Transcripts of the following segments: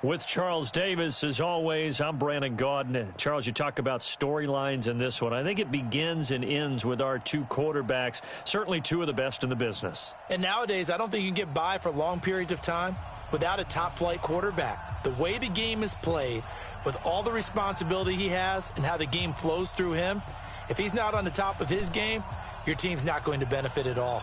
With Charles Davis, as always, I'm Brandon Gaudin. Charles, you talk about storylines in this one. I think it begins and ends with our two quarterbacks, certainly two of the best in the business. And nowadays, I don't think you can get by for long periods of time without a top-flight quarterback. The way the game is played, with all the responsibility he has and how the game flows through him, if he's not on the top of his game, your team's not going to benefit at all.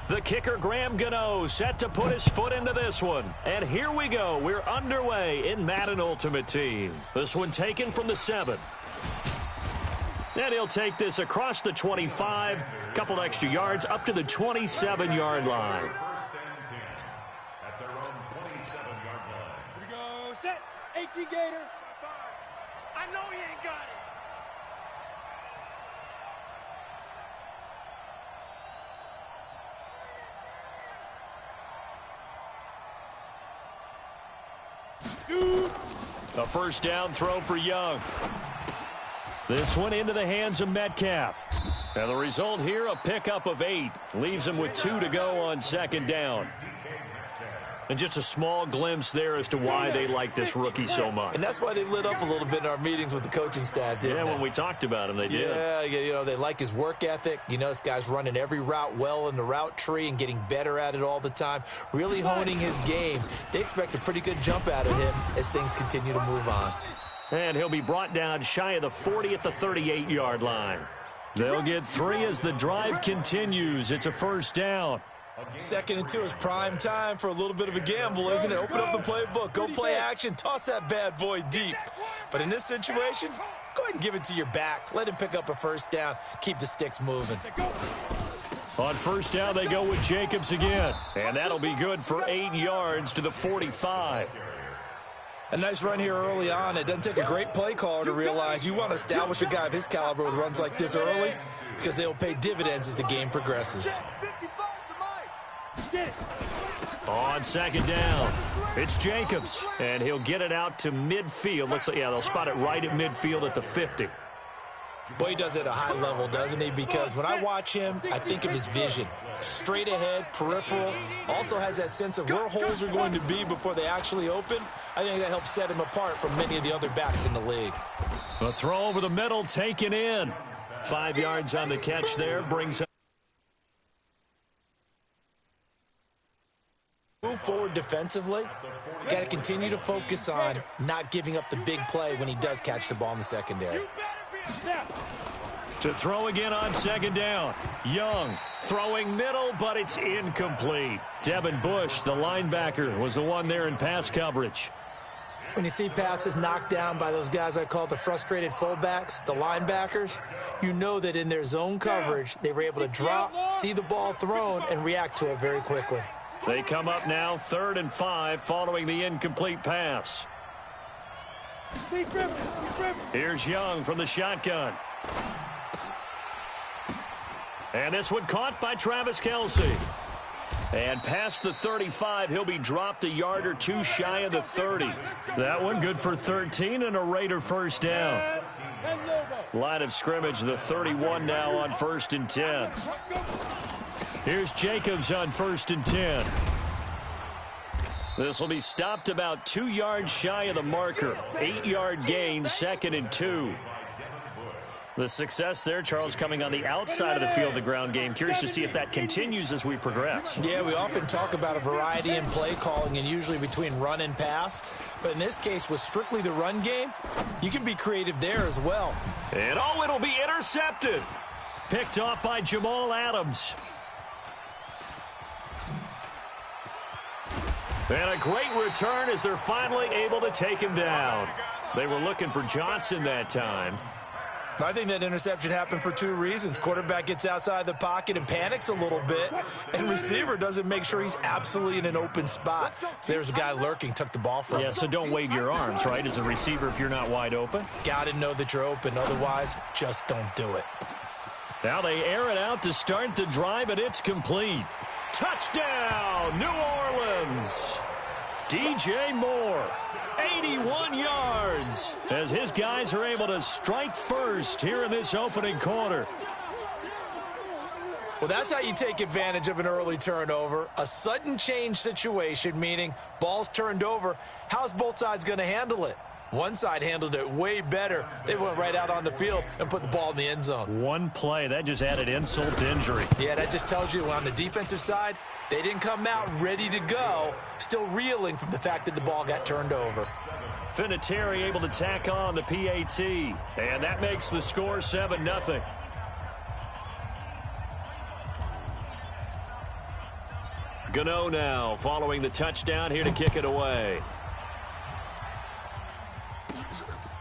The kicker, Graham Gano, set to put his foot into this one. And here we go. We're underway in Madden Ultimate Team. This one taken from the 7. And he'll take this across the 25, couple extra yards, up to the 27-yard line. At their own 27-yard line. Here we go. Set. 18 Gator. I know he ain't got it. A first down throw for Young. This one into the hands of Metcalf. And the result here, a pickup of 8. Leaves him with 2 to go on second down. And just a small glimpse there as to why they like this rookie so much. And that's why they lit up a little bit in our meetings with the coaching staff, didn't they? When we talked about him, they did. Yeah, you know, they like his work ethic. You know, this guy's running every route well in the route tree and getting better at it all the time, really honing his game. They expect a pretty good jump out of him as things continue to move on. And he'll be brought down shy of the 40 at the 38-yard line. They'll get 3 as the drive continues. It's a first down. 2nd and 2 is prime time for a little bit of a gamble, isn't it? Open up the playbook, go play action, toss that bad boy deep. But in this situation, go ahead and give it to your back. Let him pick up a first down. Keep the sticks moving. On first down, they go with Jacobs again. And that'll be good for 8 yards to the 45. A nice run here early on. It doesn't take a great play caller to realize you want to establish a guy of his caliber with runs like this early because they'll pay dividends as the game progresses. On second down, it's Jacobs, and he'll get it out to midfield. Looks like, yeah, they'll spot it right at midfield at the 50. Boy, he does it at a high level, doesn't he? Because when I watch him, I think of his vision. Straight ahead, peripheral, also has that sense of where holes are going to be before they actually open. I think that helps set him apart from many of the other backs in the league. A throw over the middle, taken in. 5 yards on the catch there, brings up. Move forward defensively. Got to continue to focus on not giving up the big play when he does catch the ball in the secondary. To throw again on second down. Young throwing middle, but it's incomplete. Devin Bush, the linebacker, was the one there in pass coverage. When you see passes knocked down by those guys I call the frustrated fullbacks, the linebackers, you know that in their zone coverage, they were able to drop, see the ball thrown, and react to it very quickly. They come up now 3rd and 5 following the incomplete pass. Here's Young from the shotgun. And this one caught by Travis Kelce. And past the 35, he'll be dropped a yard or 2 shy of the 30. That one good for 13 and a Raider first down. Line of scrimmage, the 31 now on 1st and 10. Here's Jacobs on 1st and 10. This will be stopped about 2 yards shy of the marker. 8-yard gain, 2nd and 2. The success there, Charles, coming on the outside of the field, the ground game. Curious to see if that continues as we progress. Yeah, we often talk about a variety in play calling and usually between run and pass. But in this case, with strictly the run game, you can be creative there as well. And oh, it'll be intercepted. Picked off by Jamal Adams. And a great return as they're finally able to take him down. They were looking for Johnson that time. I think that interception happened for 2 reasons. Quarterback gets outside the pocket and panics a little bit, and receiver doesn't make sure he's absolutely in an open spot. So there's a guy lurking, took the ball from him. Yeah, so don't wave your arms, right, as a receiver if you're not wide open. Got to know that you're open. Otherwise, just don't do it. Now they air it out to start the drive, and it's complete. Touchdown, New Orleans. DJ Moore, 81 yards, as his guys are able to strike first here in this opening quarter. Well, that's how you take advantage of an early turnover. A sudden change situation, meaning ball's turned over. How's both sides going to handle it? One side handled it way better. They went right out on the field and put the ball in the end zone. One play, that just added insult to injury. Yeah, that just tells you on the defensive side, they didn't come out ready to go, still reeling from the fact that the ball got turned over. Vinatieri able to tack on the PAT, and that makes the score 7-0. Gano now following the touchdown here to kick it away.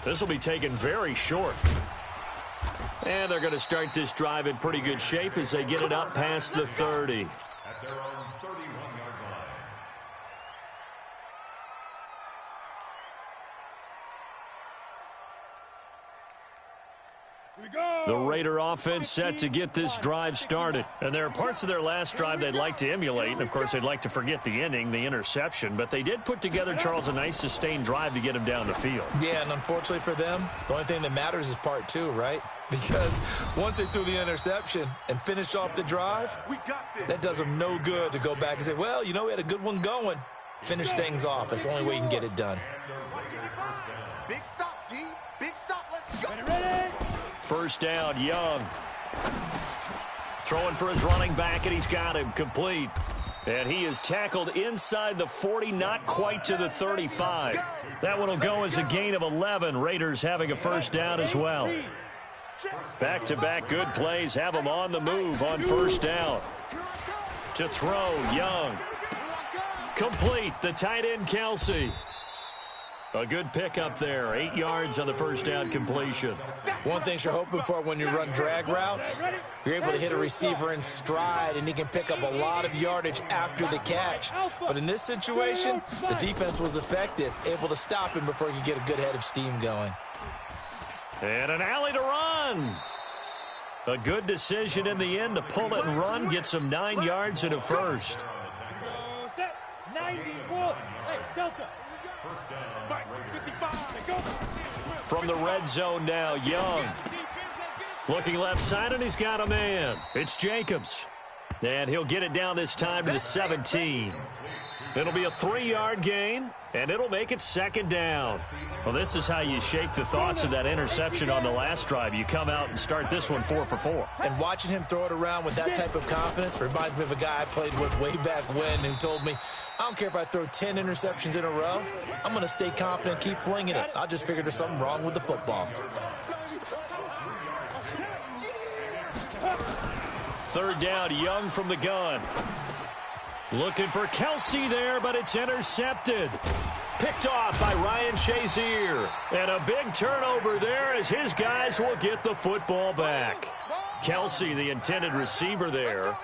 This will be taken very short. And they're going to start this drive in pretty good shape as they get it up past the 30. At their own 31-yard line. Here we go. The Raider offense set to get this drive started. And there are parts of their last drive they'd like to emulate. And, of course, they'd like to forget the ending, the interception. But they did put together, Charles, a nice sustained drive to get him down the field. Yeah, and unfortunately for them, the only thing that matters is part two, right? Because once they threw the interception and finished off the drive, that does them no good to go back and say, well, you know, we had a good one going. Finish things off. That's the only way you can get it done. Big stop, D. Big stop. Let's go. Ready? First down, Young. Throwing for his running back, and he's got him complete. And he is tackled inside the 40, not quite to the 35. That one will go as a gain of 11. Raiders having a first down as well. Back-to-back good plays have them on the move on first down. To throw, Young. Complete, the tight end, Kelsey. A good pickup there, 8 yards on the first down completion. One thing you're hoping for when you run drag routes, you're able to hit a receiver in stride, and he can pick up a lot of yardage after the catch. But in this situation, the defense was effective, able to stop him before he could get a good head of steam going. And an alley to run. A good decision in the end to pull it and run, gets him 9 yards and a first. Go set. 90. Bull. Hey, Delta. Back. 55. Go. From the red zone now, Young. Looking left side, and he's got a man. It's Jacobs. And he'll get it down this time to the 17. It'll be a 3-yard gain, and it'll make it second down. Well, this is how you shake the thoughts of that interception on the last drive. You come out and start this one 4 for 4. And watching him throw it around with that type of confidence reminds me of a guy I played with way back when who told me, I don't care if I throw 10 interceptions in a row. I'm going to stay confident and keep flinging it. I just figured there's something wrong with the football. Third down, Young from the gun. Looking for Kelsey there, but it's intercepted. Picked off by Ryan Shazier. And a big turnover there as his guys will get the football back. Kelsey, the intended receiver there.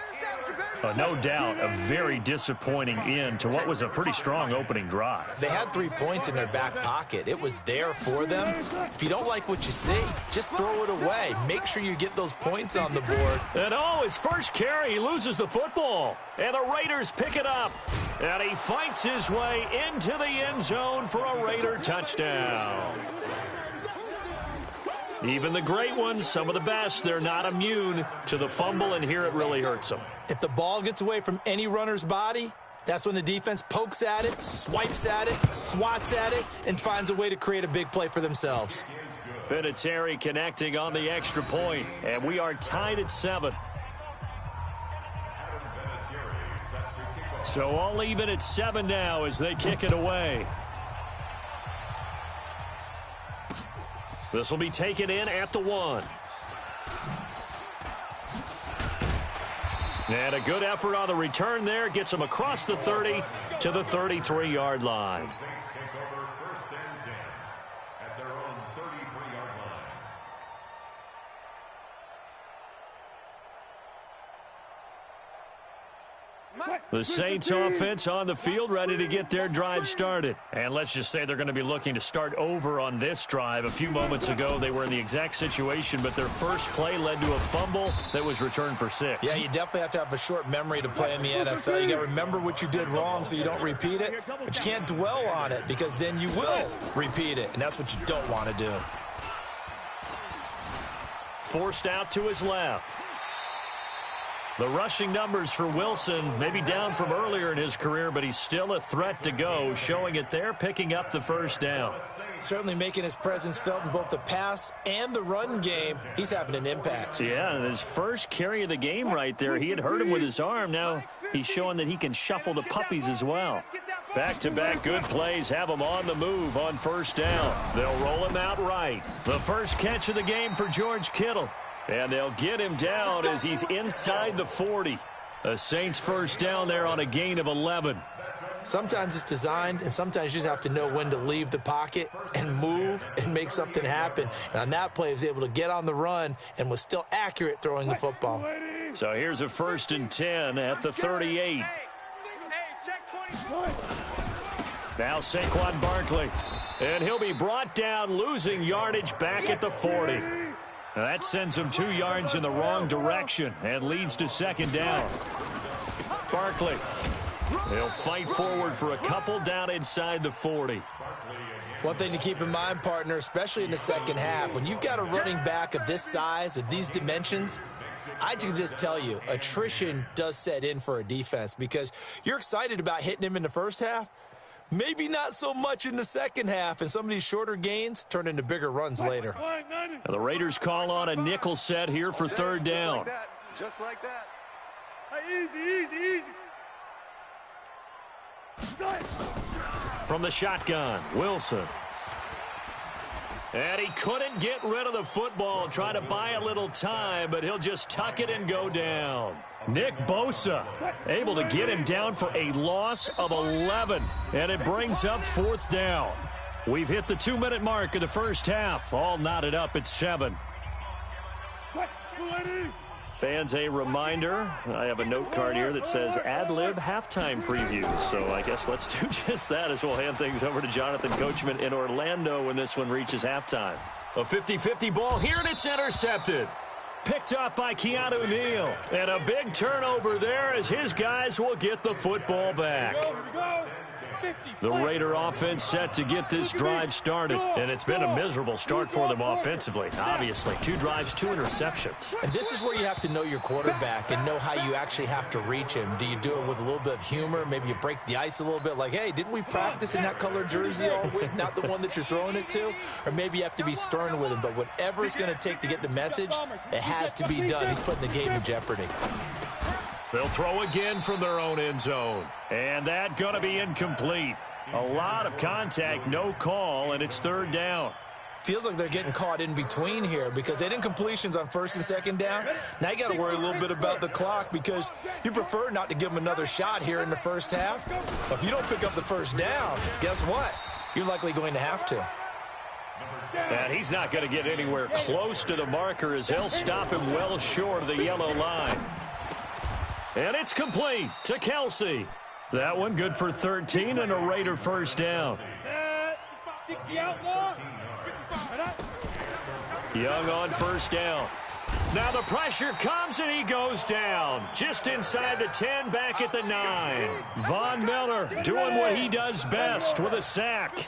No doubt a very disappointing end to what was a pretty strong opening drive. They had 3 points in their back pocket. It was there for them. If you don't like what you see, just throw it away. Make sure you get those points on the board. And his first carry, he loses the football. And the Raiders pick it up. And he fights his way into the end zone for a Raider touchdown. Even the great ones, some of the best, they're not immune to the fumble, and here it really hurts them. If the ball gets away from any runner's body, that's when the defense pokes at it, swipes at it, swats at it, and finds a way to create a big play for themselves. Vinatieri connecting on the extra point, and we are tied at 7. So all even at 7 now as they kick it away. This will be taken in at the 1. And a good effort on the return there. Gets them across the 30 to the 33-yard line. Saints take over first and 10 at their own 33-yard line. The Saints offense on the field, ready to get their drive started. And let's just say they're going to be looking to start over on this drive. A few moments ago, they were in the exact situation, but their first play led to a fumble that was returned for 6. Yeah, you definitely have to have a short memory to play in the NFL. You got to remember what you did wrong so you don't repeat it, but you can't dwell on it because then you will repeat it, and that's what you don't want to do. Forced out to his left. The rushing numbers for Wilson maybe down from earlier in his career, but he's still a threat to go, showing it there, picking up the first down. Certainly making his presence felt in both the pass and the run game. He's having an impact. Yeah, and his first carry of the game right there, he had hurt him with his arm. Now he's showing that he can shuffle the puppies as well. Back-to-back good plays have him on the move on first down. They'll roll him out right. The first catch of the game for George Kittle. And they'll get him down as he's inside the 40. The Saints first down there on a gain of 11. Sometimes it's designed, and sometimes you just have to know when to leave the pocket and move and make something happen. And on that play, he was able to get on the run and was still accurate throwing the football. So here's a 1st and 10 at the 38. Now Saquon Barkley. And he'll be brought down, losing yardage back at the 40. Now that sends him 2 yards in the wrong direction and leads to second down. Barkley. He'll fight forward for a couple down inside the 40. One thing to keep in mind, partner, especially in the second half, when you've got a running back of this size, of these dimensions, I can just tell you, attrition does set in for a defense because you're excited about hitting him in the first half. Maybe not so much in the second half, and some of these shorter gains turn into bigger runs later. Now the Raiders call on a nickel set here for third down. Just like that. Easy. From the shotgun, Wilson. And he couldn't get rid of the football, trying to buy a little time, but he'll just tuck it and go down. Nick Bosa able to get him down for a loss of 11, and it brings up 4th down. We've hit the 2-minute mark of the first half, all knotted up at 7. Fans, a reminder, I have a note card here that says ad-lib halftime previews, so I guess let's do just that as we'll hand things over to Jonathan Coachman in Orlando when this one reaches halftime. A 50-50 ball here, and it's intercepted. Picked up by Keanu Neal. And a big turnover there as his guys will get the football back. The Raider offense set to get this drive started. And it's been a miserable start for them offensively. Obviously, 2 drives, 2 interceptions. And this is where you have to know your quarterback and know how you actually have to reach him. Do you do it with a little bit of humor? Maybe you break the ice a little bit like, hey, didn't we practice in that color jersey all week, not the one that you're throwing it to? Or maybe you have to be stern with him. But whatever it's going to take to get the message, it has to be done. He's putting the game in jeopardy. They'll throw again from their own end zone. And that going to be incomplete. A lot of contact, no call, and it's third down. Feels like they're getting caught in between here because they did incompletions on 1st and 2nd down. Now you got to worry a little bit about the clock because you prefer not to give them another shot here in the first half. But if you don't pick up the first down, guess what? You're likely going to have to. And he's not going to get anywhere close to the marker as they'll stop him well short of the yellow line. And it's complete to Kelce. That one good for 13 and a Raider first down. 60 outlaw. Young on first down. Now the pressure comes and he goes down. Just inside the 10, back at the 9. Von Miller doing what he does best with a sack.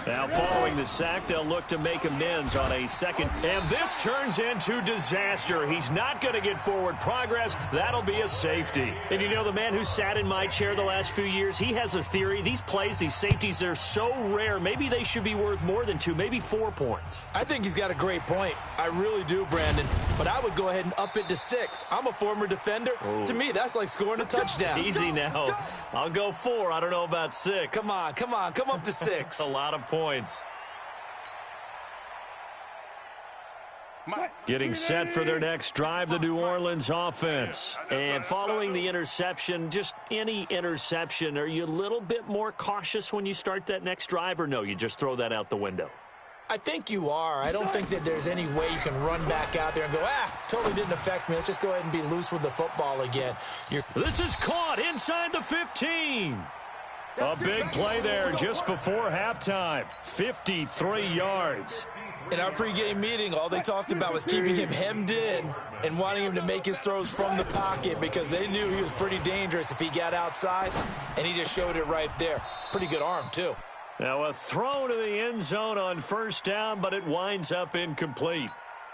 Now following the sack, they'll look to make amends on a second. And this turns into disaster. He's not going to get forward progress. That'll be a safety. And you know, the man who sat in my chair the last few years, he has a theory. These plays, these safeties, they're so rare. Maybe they should be worth more than 2, maybe 4 points. I think he's got a great point. I really do, Brandon. But I would go ahead and up it to 6. I'm a former defender. Ooh. To me, that's like scoring a touchdown. Easy now. I'll go 4. I don't know about 6. Come on. Come up to 6. A lot of points. Getting set for their next drive, the New Orleans offense. And following the interception, just any interception, are you a little bit more cautious when you start that next drive, or no, you just throw that out the window? I think you are. I don't think that there's any way you can run back out there and go, totally didn't affect me. Let's just go ahead and be loose with the football again. This is caught inside the 15. A big play there just before halftime. 53 yards. In our pregame meeting, all they talked about was keeping him hemmed in and wanting him to make his throws from the pocket because they knew he was pretty dangerous if he got outside, and he just showed it right there. Pretty good arm, too. Now a throw to the end zone on first down, but it winds up incomplete.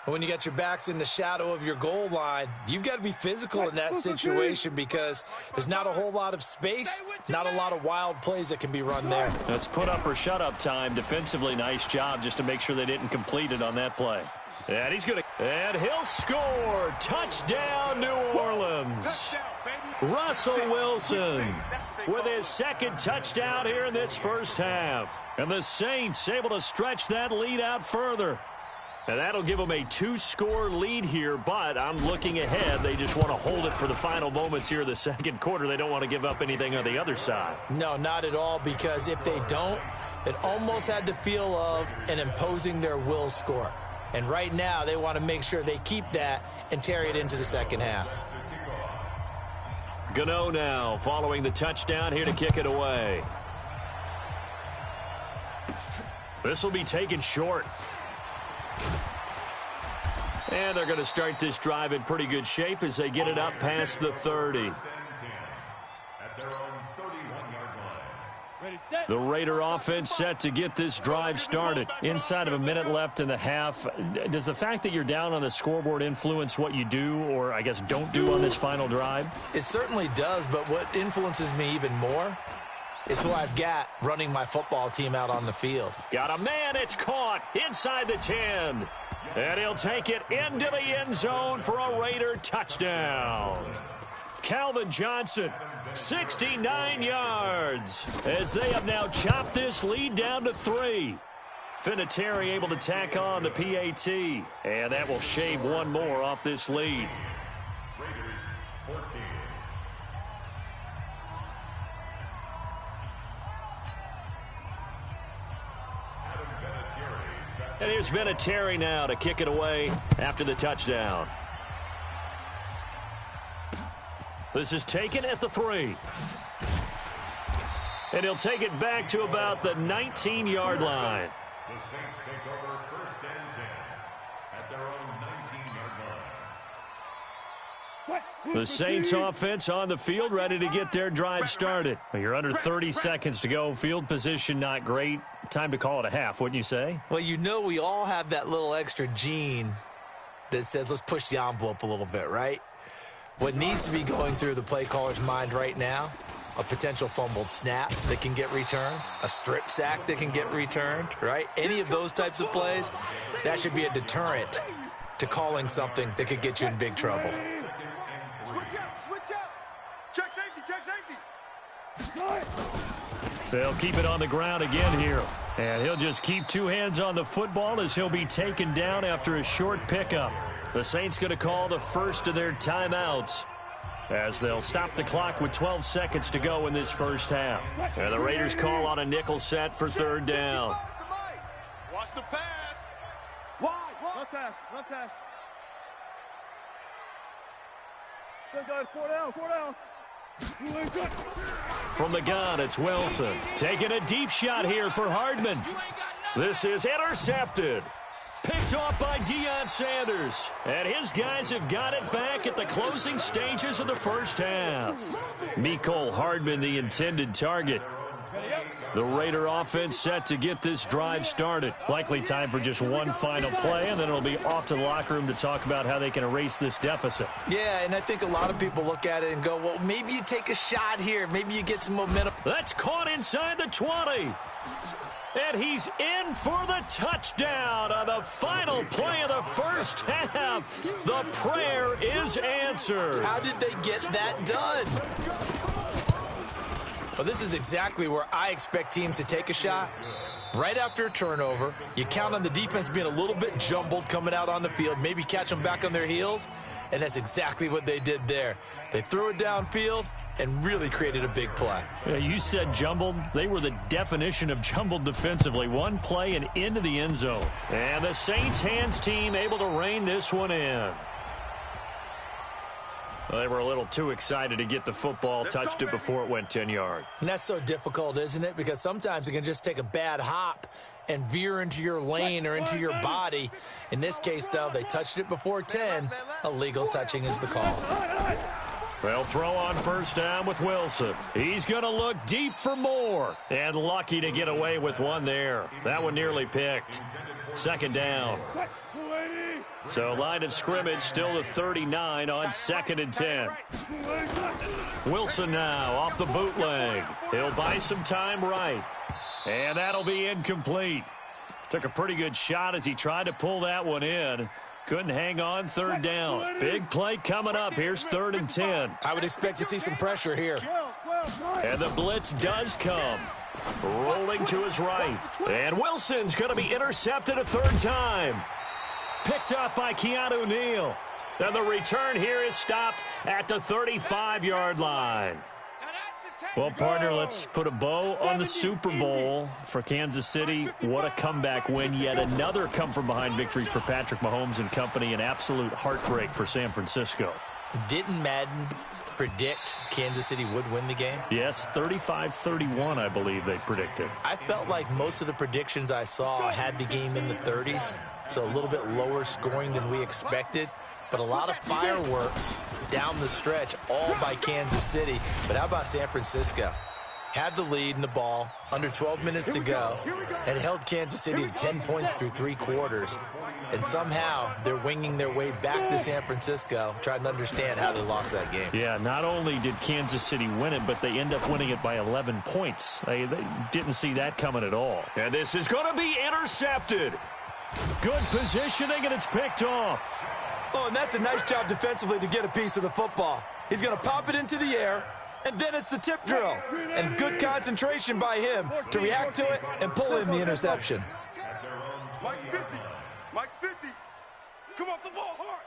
When you got your backs in the shadow of your goal line, you've got to be physical in that situation because there's not a whole lot of space, not a lot of wild plays that can be run there. That's put up or shut up time. Defensively, nice job just to make sure they didn't complete it on that play. And he's going to, and he'll score. Touchdown, New Orleans. Russell Wilson with his second touchdown here in this first half. And the Saints able to stretch that lead out further. And that'll give them a 2-score lead here, but I'm looking ahead. They just want to hold it for the final moments here in the second quarter. They don't want to give up anything on the other side. No, not at all, because if they don't, it almost had the feel of an imposing their will score. And right now, they want to make sure they keep that and carry it into the second half. Gano now following the touchdown here to kick it away. This will be taken short. And they're going to start this drive in pretty good shape as they get it up past the 30. The Raider offense set to get this drive started. Inside of a minute left in the half. Does the fact that you're down on the scoreboard influence what you do, or I guess don't do on this final drive? It certainly does, but what influences me even more is who I've got running my football team out on the field. Got a man, it's caught inside the 10. And he'll take it into the end zone for a Raider touchdown. Calvin Johnson, 69 yards, as they have now chopped this lead down to 3. Vinatieri able to tack on the PAT, and that will shave one more off this lead. Raiders 14. And here's Vinatieri now to kick it away after the touchdown. This is taken at the 3. And he'll take it back to about the 19-yard line. The Saints take over first and 10 at their own 19-yard line. The Saints offense on the field, ready to get their drive started. You're under 30 seconds to go. Field position not great. Time to call it a half, wouldn't you say? Well, you know we all have that little extra gene that says let's push the envelope a little bit, right? What needs to be going through the play caller's mind right now, a potential fumbled snap that can get returned, a strip sack that can get returned, right? Any of those types of plays, that should be a deterrent to calling something that could get you in big trouble. Switch out. Check safety. They'll keep it on the ground again here. And he'll just keep two hands on the football as he'll be taken down after a short pickup. The Saints going to call the first of their timeouts as they'll stop the clock with 12 seconds to go in this first half. And the Raiders call on a nickel set for third down. Watch the pass. Wide. Run pass. Good, 4 down. From the gun, it's Wilson. Taking a deep shot here for Hardman. This is intercepted. Picked off by Deion Sanders. And his guys have got it back at the closing stages of the first half. Mecole Hardman, the intended target. The Raider offense set to get this drive started. Likely time for just one final play, and then it'll be off to the locker room to talk about how they can erase this deficit. Yeah, and I think a lot of people look at it and go, well, maybe you take a shot here. Maybe you get some momentum. That's caught inside the 20. And he's in for the touchdown on the final play of the first half. The prayer is answered. How did they get that done? Well, this is exactly where I expect teams to take a shot. Right after a turnover, you count on the defense being a little bit jumbled coming out on the field, maybe catch them back on their heels, and that's exactly what they did there. They threw it downfield, and really created a big play. Yeah, you said jumbled. They were the definition of jumbled defensively. One play and into the end zone. And the Saints hands team able to rein this one in. Well, they were a little too excited to get the football, touched it before it went 10 yards. And that's so difficult, isn't it? Because sometimes it can just take a bad hop and veer into your lane or into your body. In this case, though, they touched it before 10. Illegal touching is the call. They'll throw on first down with Wilson. He's going to look deep for more. And lucky to get away with one there. That one nearly picked. Second down. So line of scrimmage still the 39 on 2nd and 10. Wilson now off the bootleg. He'll buy some time right. And that'll be incomplete. Took a pretty good shot as he tried to pull that one in. Couldn't hang on, third down. Big play coming up. Here's 3rd and 10. I would expect to see some pressure here. And the blitz does come. Rolling to his right. And Wilson's going to be intercepted a 3rd time. Picked up by Keanu Neal. And the return here is stopped at the 35-yard line. Well, partner, let's put a bow on the Super Bowl for Kansas City. What a comeback win. Yet another come-from-behind victory for Patrick Mahomes and company. An absolute heartbreak for San Francisco. Didn't Madden predict Kansas City would win the game? Yes, 35-31, I believe they predicted. I felt like most of the predictions I saw had the game in the 30s, so a little bit lower scoring than we expected. But a lot of fireworks down the stretch, all by Kansas City. But how about San Francisco? Had the lead in the ball, under 12 minutes to go, and held Kansas City to 10 points through 3 quarters. And somehow they're winging their way back to San Francisco, trying to understand how they lost that game. Yeah, not only did Kansas City win it, but they end up winning it by 11 points. They didn't see that coming at all. And this is going to be intercepted. Good positioning, and it's picked off. Oh, and that's a nice job defensively to get a piece of the football. He's going to pop it into the air, and then it's the tip drill. And good concentration by him to react to it and pull in the interception. Mike's 50. Mike's 50. Come off the ball hard.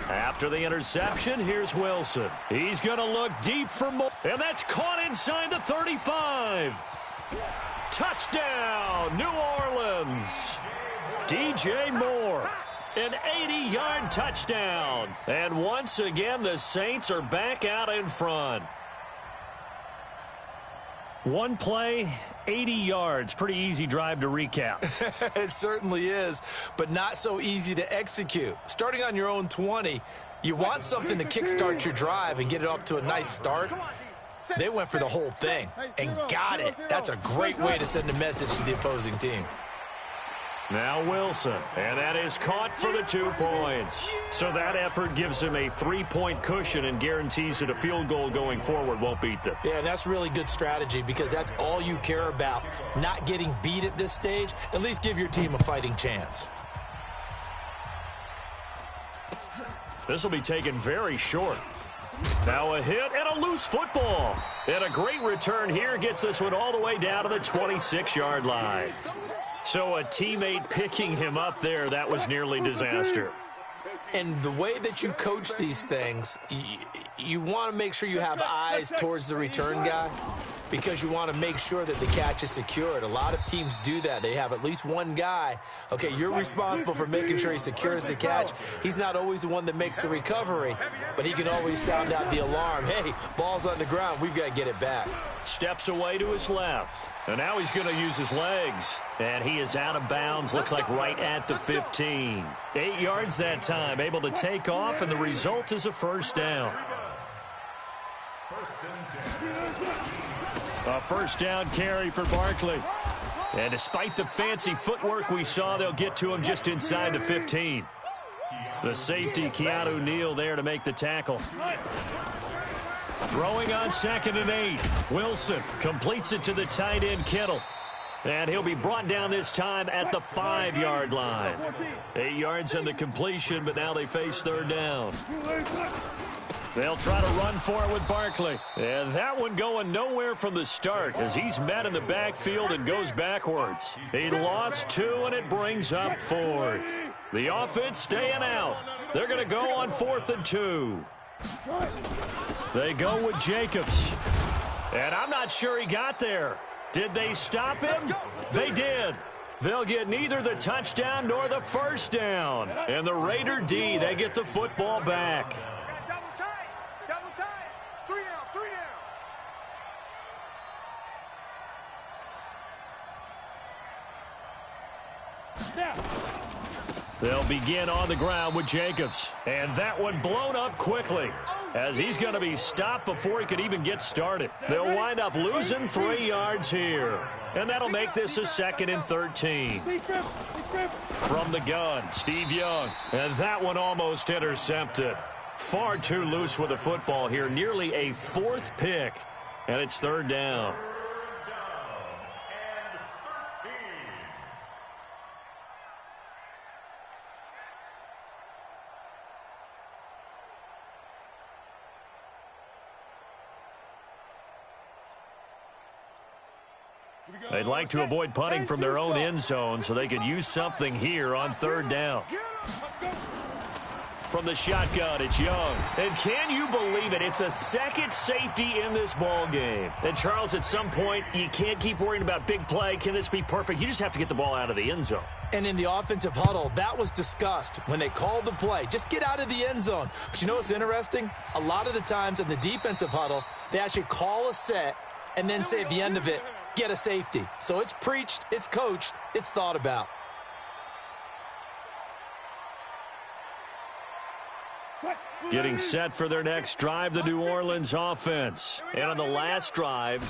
After the interception, here's Wilson. He's going to look deep for more. And that's caught inside the 35. Touchdown, New Orleans. DJ Moore, an 80-yard touchdown. And once again, the Saints are back out in front. One play, 80 yards. Pretty easy drive to recap. It certainly is, but not so easy to execute. Starting on your own 20, you want something to kickstart your drive and get it off to a nice start. They went for the whole thing and got it. That's a great way to send a message to the opposing team. Now Wilson, and that is caught for the 2 points. So that effort gives him a 3-point cushion and guarantees that a field goal going forward won't beat them. Yeah, that's really good strategy because that's all you care about, not getting beat at this stage. At least give your team a fighting chance. This will be taken very short. Now a hit and a loose football. And a great return here gets this one all the way down to the 26-yard line. So a teammate picking him up there, that was nearly disaster. And the way that you coach these things, you want to make sure you have eyes towards the return guy because you want to make sure that the catch is secured. A lot of teams do that. They have at least one guy. Okay, you're responsible for making sure he secures the catch. He's not always the one that makes the recovery, but he can always sound out the alarm. Hey, ball's on the ground. We've got to get it back. Steps away to his left. And now he's going to use his legs. And he is out of bounds, looks like right at the 15. 8 yards that time, able to take off, and the result is a first down. A first down carry for Barkley. And despite the fancy footwork we saw, they'll get to him just inside the 15. The safety, Keanu Neal, there to make the tackle. Throwing on 2nd and 8. Wilson completes it to the tight end, Kittle. And he'll be brought down this time at the 5-yard line. 8 yards on the completion, but now they face 3rd down. They'll try to run for it with Barkley. And that one going nowhere from the start as he's met in the backfield and goes backwards. He lost 2, and it brings up 4th. The offense staying out. They're going to go on 4th and 2. They go with Jacobs. And I'm not sure he got there. Did they stop him? They did. They'll get neither the touchdown nor the first down. And the Raider D, they get the football back. Double time. 3 down. They'll begin on the ground with Jacobs. And that one blown up quickly as he's going to be stopped before he could even get started. They'll wind up losing 3 yards here. And that'll make this a 2nd and 13. From the gun, Steve Young. And that one almost intercepted. Far too loose with the football here. Nearly a 4th pick. And it's 3rd down. They'd like to avoid punting from their own end zone so they could use something here on 3rd down. From the shotgun, it's Young. And can you believe it? It's a second safety in this ball game. And, Charles, at some point, you can't keep worrying about big play. Can this be perfect? You just have to get the ball out of the end zone. And in the offensive huddle, that was discussed when they called the play. Just get out of the end zone. But you know what's interesting? A lot of the times in the defensive huddle, they actually call a set and then say at the end of it, get a safety. So it's preached, it's coached, it's thought about. Getting set for their next drive, the New Orleans offense. And on the last drive,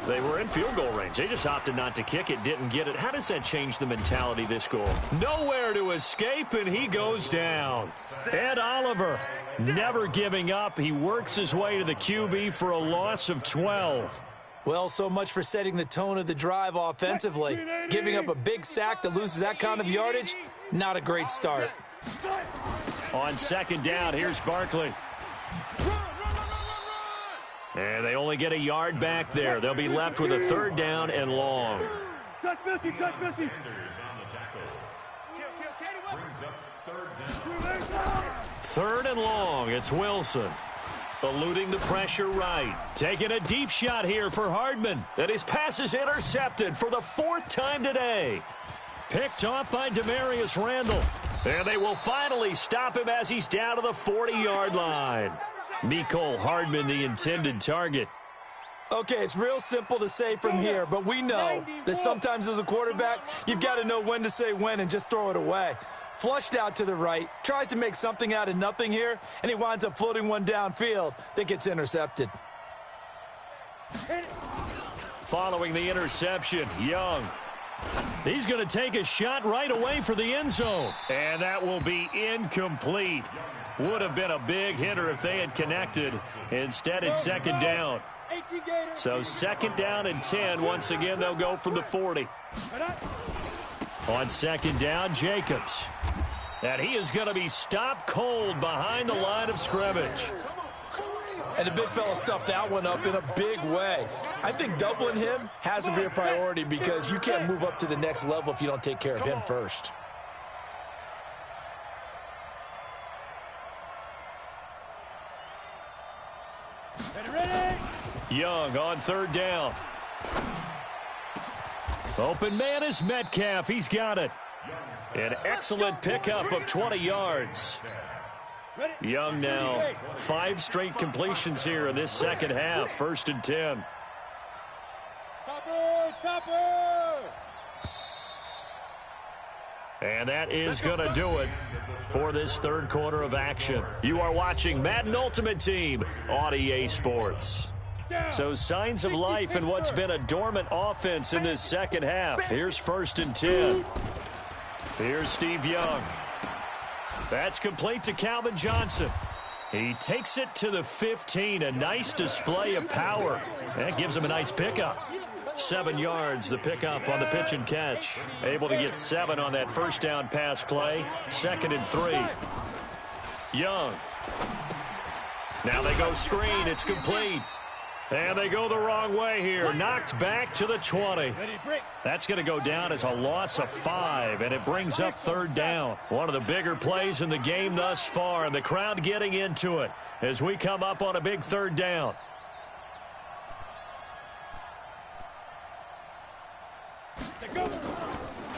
they were in field goal range. They just opted not to kick it, didn't get it. How does that change the mentality this goal? Nowhere to escape, and he goes down. Ed Oliver, never giving up. He works his way to the QB for a loss of 12. Well, so much for setting the tone of the drive offensively. Giving up a big sack that loses that kind of yardage, not a great start. On 2nd down, here's Barkley. And they only get a yard back there. They'll be left with a 3rd down and long. Touch Missy. Third and long, it's Wilson. Eluding the pressure right. Taking a deep shot here for Hardman. And his pass is intercepted for the 4th time today. Picked off by Demarius Randall. And they will finally stop him as he's down to the 40-yard line. Mecole Hardman, the intended target. Okay, it's real simple to say from here, but we know that sometimes as a quarterback, you've got to know when to say when and just throw it away. Flushed out to the right, tries to make something out of nothing here, and he winds up floating one downfield that gets intercepted. Following the interception, Young. He's going to take a shot right away for the end zone. And that will be incomplete. Would have been a big hitter if they had connected. Instead, it's 2nd down. So 2nd down and 10. Once again, they'll go from the 40. On 2nd down, Jacobs. And he is going to be stopped cold behind the line of scrimmage. And the big fella stuffed that one up in a big way. I think doubling him has to be a priority because you can't move up to the next level if you don't take care of him first. Young on 3rd down. Open man is Metcalf. He's got it. An excellent pickup of 20 yards. Young now 5 straight completions here in this second half. 1st and 10. Chopper! And that is going to do it for this 3rd quarter of action. You are watching Madden Ultimate Team on EA Sports. So signs of life in what's been a dormant offense in this second half. Here's 1st and 10. Here's Steve Young. That's complete to Calvin Johnson. He takes it to the 15. A nice display of power. That gives him a nice pickup. 7 yards, the pickup on the pitch and catch. Able to get 7 on that 1st down pass play. 2nd and 3. Young. Now they go screen. It's complete. And they go the wrong way here. Knocked back to the 20. That's going to go down as a loss of 5, and it brings up third down. One of the bigger plays in the game thus far, and the crowd getting into it as we come up on a big third down.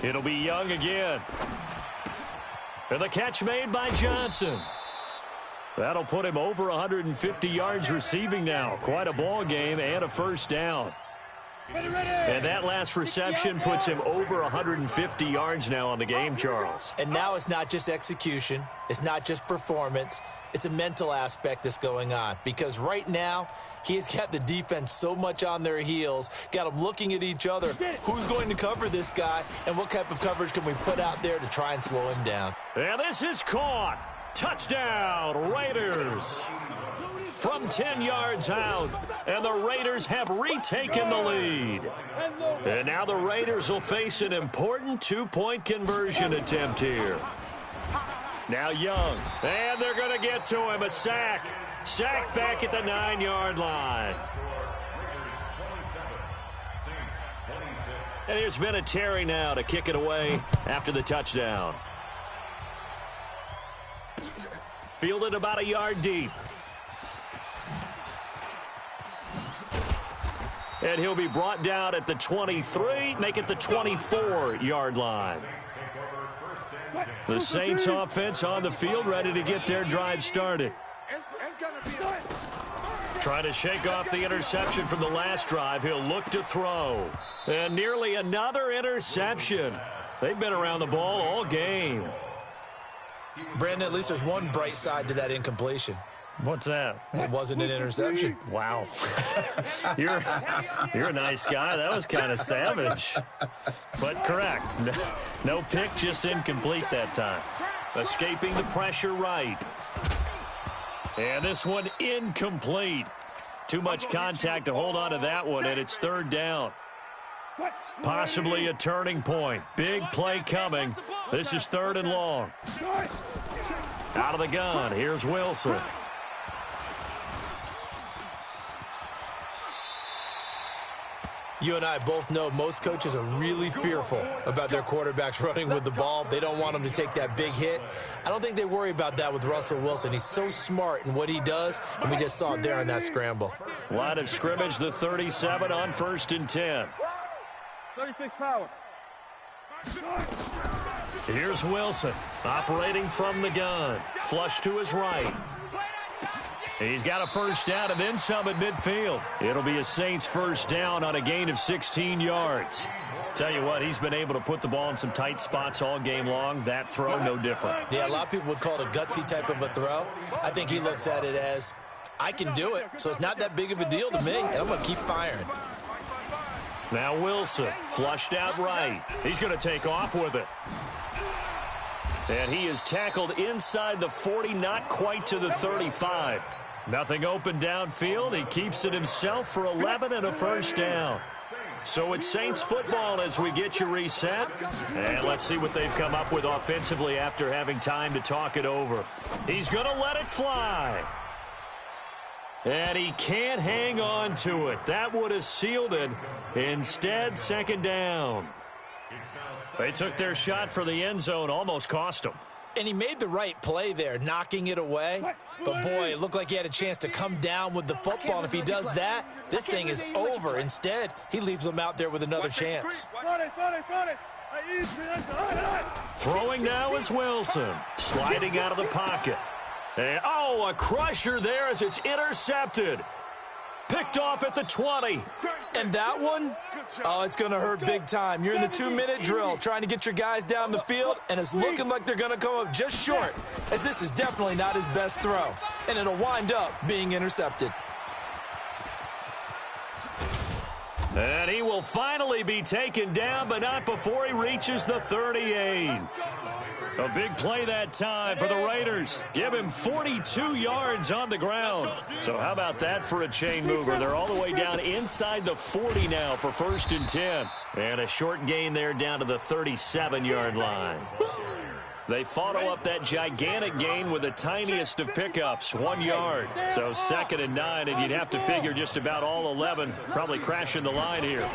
It'll be Young again. And the catch made by Johnson. That'll put him over 150 yards receiving now. Quite a ball game and a first down. And that last reception puts him over 150 yards now on the game, Charles. And now it's not just execution. It's not just performance. It's a mental aspect that's going on. Because right now, he's got the defense so much on their heels, got them looking at each other. Who's going to cover this guy, and what type of coverage can we put out there to try and slow him down? And this is caught. Touchdown, Raiders. From 10 yards out, and the Raiders have retaken the lead. And now the Raiders will face an important two-point conversion attempt here. Now Young, and they're going to get to him, a sack. Sacked back at the 9-yard line. And here's Vinatieri now to kick it away after the touchdown. Fielded about a yard deep. And he'll be brought down at the 23, make it the 24-yard line. The Saints offense on the field, ready to get their drive started. Trying to shake off the interception from the last drive. He'll look to throw. And nearly another interception. They've been around the ball all game. Brandon, at least there's one bright side to that incompletion. What's that? It wasn't an interception. Wow. You're a nice guy. That was kind of savage. But correct. No pick, just incomplete that time. Escaping the pressure right. And this one incomplete. Too much contact to hold on to that one, and it's third down. Possibly a turning point. Big play coming. This is third and long. Out of the gun. Here's Wilson. You and I both know most coaches are really fearful about their quarterbacks running with the ball. They don't want them to take that big hit. I don't think they worry about that with Russell Wilson. He's so smart in what he does, and we just saw it there on that scramble. Line of scrimmage, the 37 on 1st and 10. 36 power. Here's Wilson operating from the gun. Flush to his right. He's got a first down and then some at midfield. It'll be a Saints first down on a gain of 16 yards. Tell you what, he's been able to put the ball in some tight spots all game long. That throw, no different. Yeah, a lot of people would call it a gutsy type of a throw. I think he looks at it as, I can do it, so it's not that big of a deal to me, and I'm going to keep firing. Now Wilson, flushed out right. He's going to take off with it. And he is tackled inside the 40, not quite to the 35. Nothing open downfield. He keeps it himself for 11 and a first down. So it's Saints football as we get you reset. And let's see what they've come up with offensively after having time to talk it over. He's going to let it fly. And he can't hang on to it. That would have sealed it. Instead, second down. They took their shot for the end zone, almost cost them. And he made the right play there, knocking it away. But, boy, it looked like he had a chance to come down with the football. And if he does that, this thing is over. Instead, he leaves them out there with another chance. Throwing now is Wilson. Sliding out of the pocket. And, oh, a crusher there as it's intercepted. Picked off at the 20. And that one, oh, it's going to hurt big time. You're in the 2-minute drill trying to get your guys down the field, and it's looking like they're going to come up just short, as this is definitely not his best throw. And it'll wind up being intercepted. And he will finally be taken down, but not before he reaches the 38. A big play that time for the Raiders. Give him 42 yards on the ground. So how about that for a chain mover? They're all the way down inside the 40 now for 1st and 10. And a short gain there down to the 37-yard line. They follow up that gigantic gain with the tiniest of pickups, 1 yard. So 2nd and 9, and you'd have to figure just about all 11 probably crashing the line here.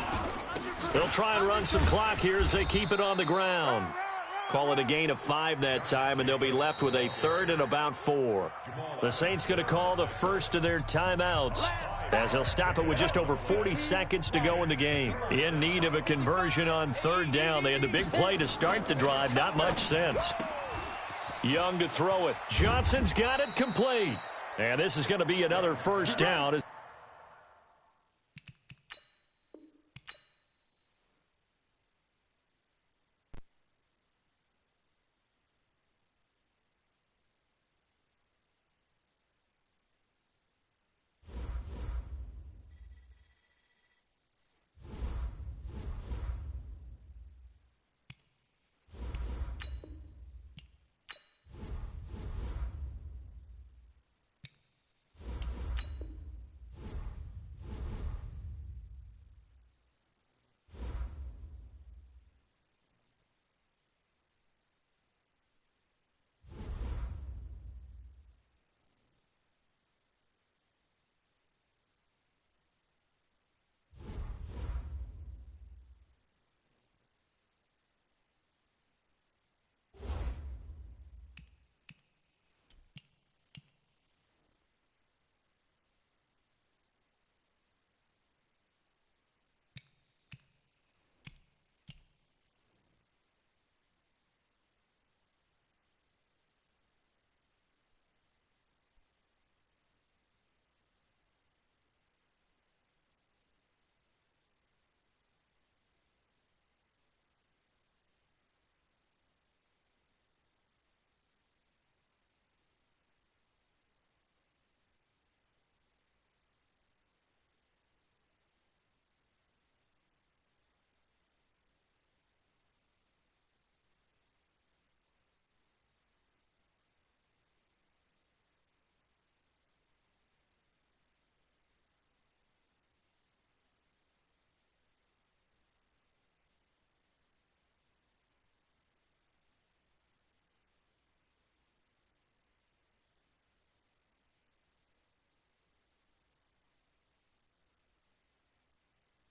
They'll try and run some clock here as they keep it on the ground. Call it a gain of 5 that time, and they'll be left with a 3rd and about 4. The Saints going to call the first of their timeouts, as they'll stop it with just over 40 seconds to go in the game. In need of a conversion on 3rd down. They had the big play to start the drive. Not much sense. Young to throw it. Johnson's got it complete. And this is going to be another 1st down.